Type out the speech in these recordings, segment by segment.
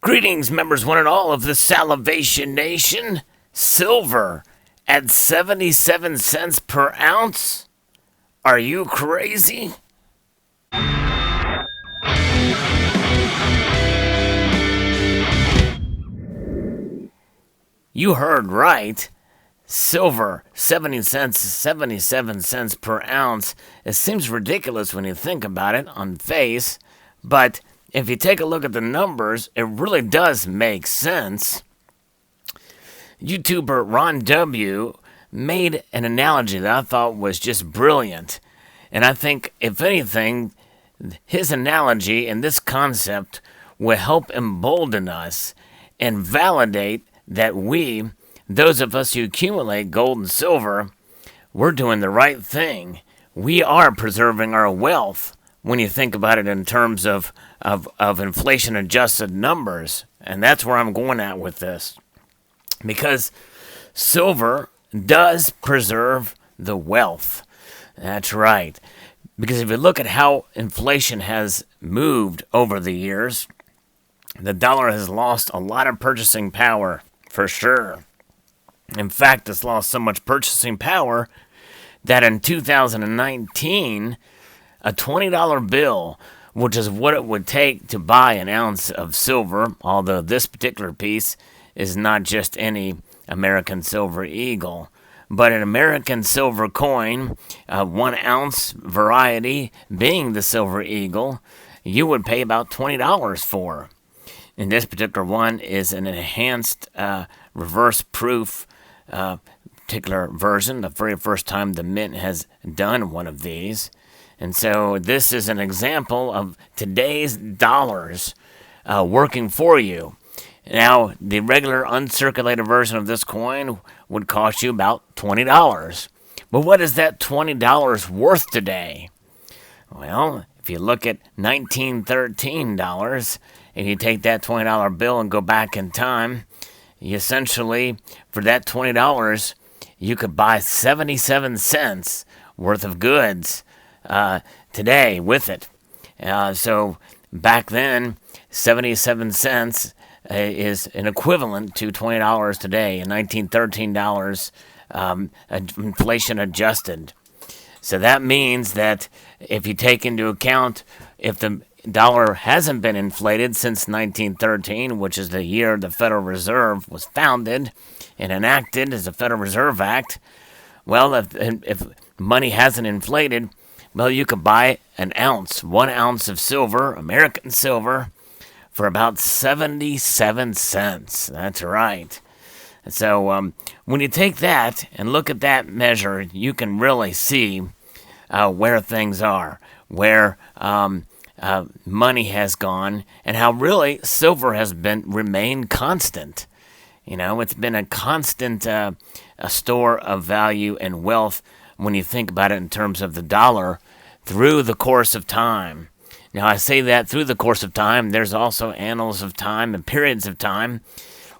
Greetings, members one and all of the Salivation Nation. Silver at 77 cents per ounce? Are you crazy? You heard right. Silver, 77 cents per ounce. It seems ridiculous when you think about it on face, but if you take a look at the numbers, it really does make sense. YouTuber Ron W. made an analogy that I thought was just brilliant. And I think, if anything, his analogy and this concept will help embolden us and validate that we, those of us who accumulate gold and silver, we're doing the right thing. We are preserving our wealth when you think about it in terms of inflation-adjusted numbers. And that's where I'm going at with this. Because silver does preserve the wealth. That's right. Because if you look at how inflation has moved over the years, the dollar has lost a lot of purchasing power, for sure. In fact, it's lost so much purchasing power that in 2019, a $20 bill, which is what it would take to buy an ounce of silver, although this particular piece is not just any American Silver Eagle, but an American silver coin, 1 ounce variety being the Silver Eagle, you would pay about $20 for. And this particular one is an enhanced reverse proof particular version, the very first time the Mint has done one of these. And so this is an example of today's dollars working for you. Now, the regular uncirculated version of this coin would cost you about $20. But what is that $20 worth today? Well, if you look at $1913, and you take that $20 bill and go back in time, you essentially, for that $20, you could buy 77 cents worth of goods today with it. So back then, 77 cents is an equivalent to $20 today, and $1913 inflation adjusted. So that means that if you take into account if the dollar hasn't been inflated since 1913, which is the year the Federal Reserve was founded and enacted as the Federal Reserve Act, well, if money hasn't inflated, well, you could buy an ounce, 1 ounce of silver, American silver, for about 77 cents. That's right. So when you take that and look at that measure, you can really see where things are, where money has gone, and how really silver has remained constant. You know, it's been a constant a store of value and wealth when you think about it in terms of the dollar through the course of time. Now, I say that through the course of time. There's also annals of time and periods of time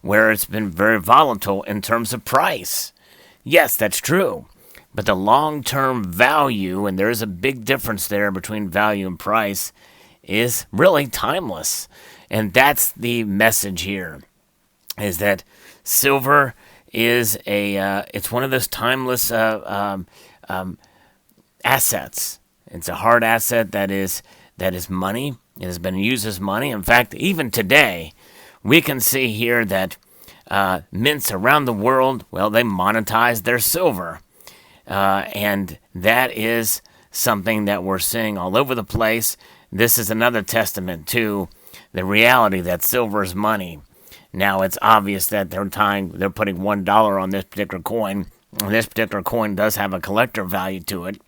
where it's been very volatile in terms of price. Yes, that's true. But the long-term value, and there's a big difference there between value and price, is really timeless. And that's the message here, is that silver is it's one of those timeless assets. It's a hard asset that is money. It has been used as money. In fact, even today, we can see here that mints around the world, well, they monetize their silver. And that is something that we're seeing all over the place. This is another testament to the reality that silver is money. Now, it's obvious that they're putting $1 on this particular coin. And this particular coin does have a collector value to it.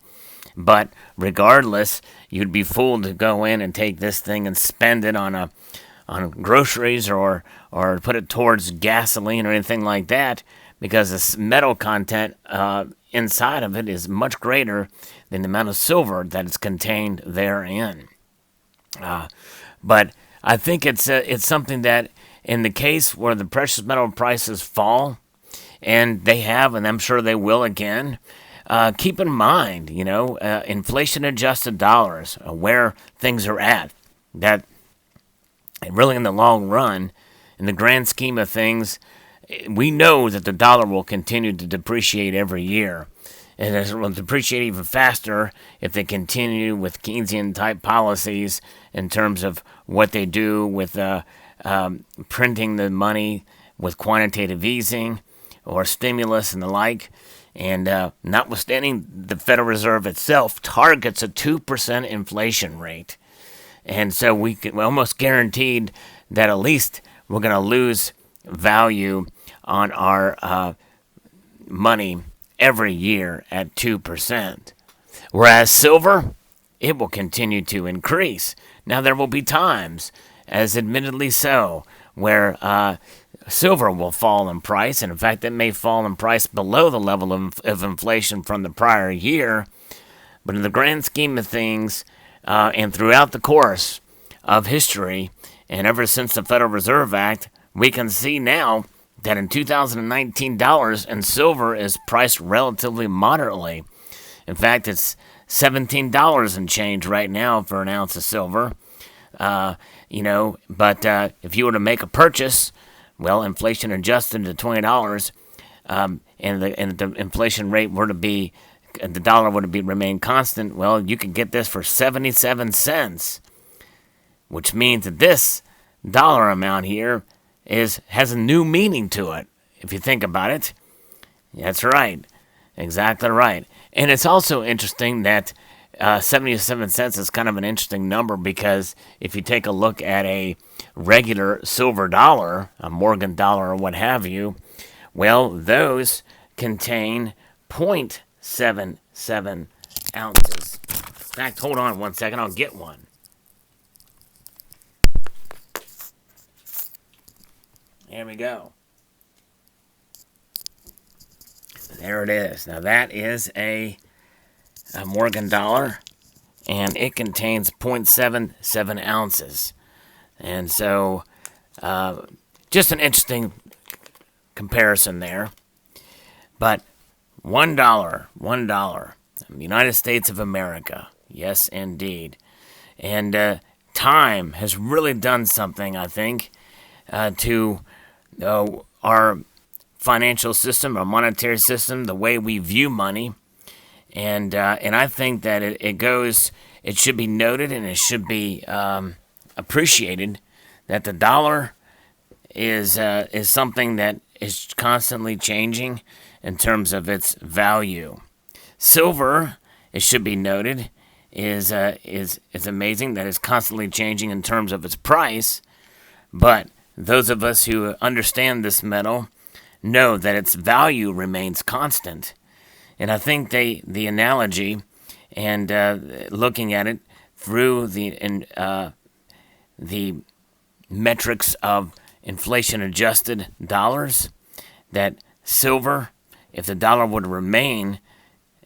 But regardless, you'd be fooled to go in and take this thing and spend it on groceries or put it towards gasoline or anything like that, because the metal content inside of it is much greater than the amount of silver that is contained therein. But I think it's something that, in the case where the precious metal prices fall, and they have, and I'm sure they will again, keep in mind, inflation-adjusted dollars, where things are at. That really, in the long run, in the grand scheme of things, we know that the dollar will continue to depreciate every year. And it will depreciate even faster if they continue with Keynesian-type policies in terms of what they do with printing the money with quantitative easing or stimulus and the like. And notwithstanding, the Federal Reserve itself targets a 2% inflation rate. And so we're almost guaranteed that at least we're going to lose value on our money every year at 2%. Whereas silver, it will continue to increase. Now, there will be times, as admittedly so, where silver will fall in price, and in fact, it may fall in price below the level of inflation from the prior year. But in the grand scheme of things, and throughout the course of history, and ever since the Federal Reserve Act, we can see now that in 2019 dollars and silver is priced relatively moderately. In fact, it's $17 and change right now for an ounce of silver. But if you were to make a purchase, well, inflation adjusted to $20, and the inflation rate were to be, the dollar would remain constant, well, you could get this for 77 cents, which means that this dollar amount here has a new meaning to it, if you think about it. That's right. Exactly right. And it's also interesting that 77 cents is kind of an interesting number, because if you take a look at a regular silver dollar, a Morgan dollar or what have you, well, those contain 0.77 ounces. In fact, hold on one second, I'll get one. There we go. There it is. Now that is a Morgan dollar, and it contains 0.77 ounces. And so, just an interesting comparison there. But $1, United States of America. Yes, indeed. And time has really done something, I think, to our financial system, our monetary system, the way we view money, and I think that it should be noted, and it should be appreciated that the dollar is something that is constantly changing in terms of its value. Silver, it should be noted, is amazing that it's constantly changing in terms of its price, but those of us who understand this metal know that its value remains constant. And I think the analogy, and looking at it through the metrics of inflation-adjusted dollars, that silver, if the dollar would remain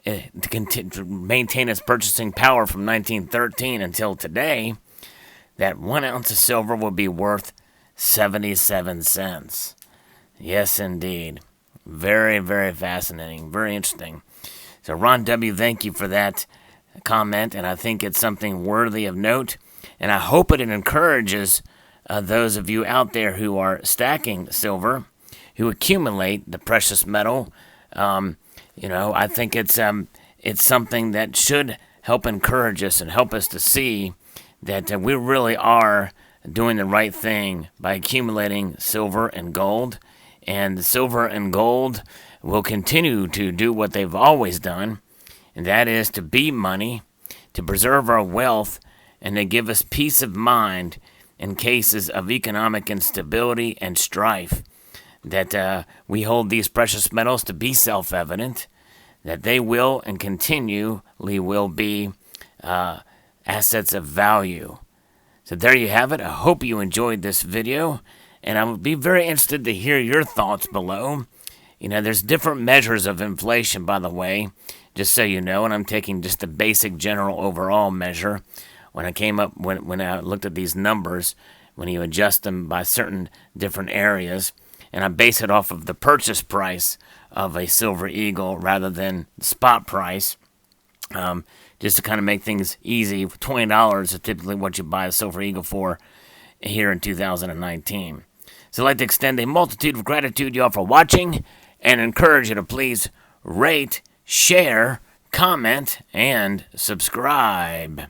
to maintain its purchasing power from 1913 until today, that 1 ounce of silver will be worth 77 cents. Yes, indeed. Very, very fascinating. Very interesting. So, Ron W., thank you for that comment, and I think it's something worthy of note, and I hope it encourages those of you out there who are stacking silver, who accumulate the precious metal. I think it's something that should help encourage us and help us to see that we really are doing the right thing by accumulating silver and gold. And silver and gold will continue to do what they've always done, and that is to be money, to preserve our wealth, and to give us peace of mind in cases of economic instability and strife. That we hold these precious metals to be self-evident, that they will and continually will be assets of value. So there you have it. I hope you enjoyed this video, and I would be very interested to hear your thoughts below. There's different measures of inflation, by the way, just so you know, and I'm taking just the basic general overall measure. When I looked at these numbers, when you adjust them by certain different areas, and I base it off of the purchase price of a Silver Eagle rather than the spot price, just to kind of make things easy. $20 is typically what you buy a Silver Eagle for here in 2019. So I'd like to extend a multitude of gratitude to y'all for watching and encourage you to please rate, share, comment, and subscribe.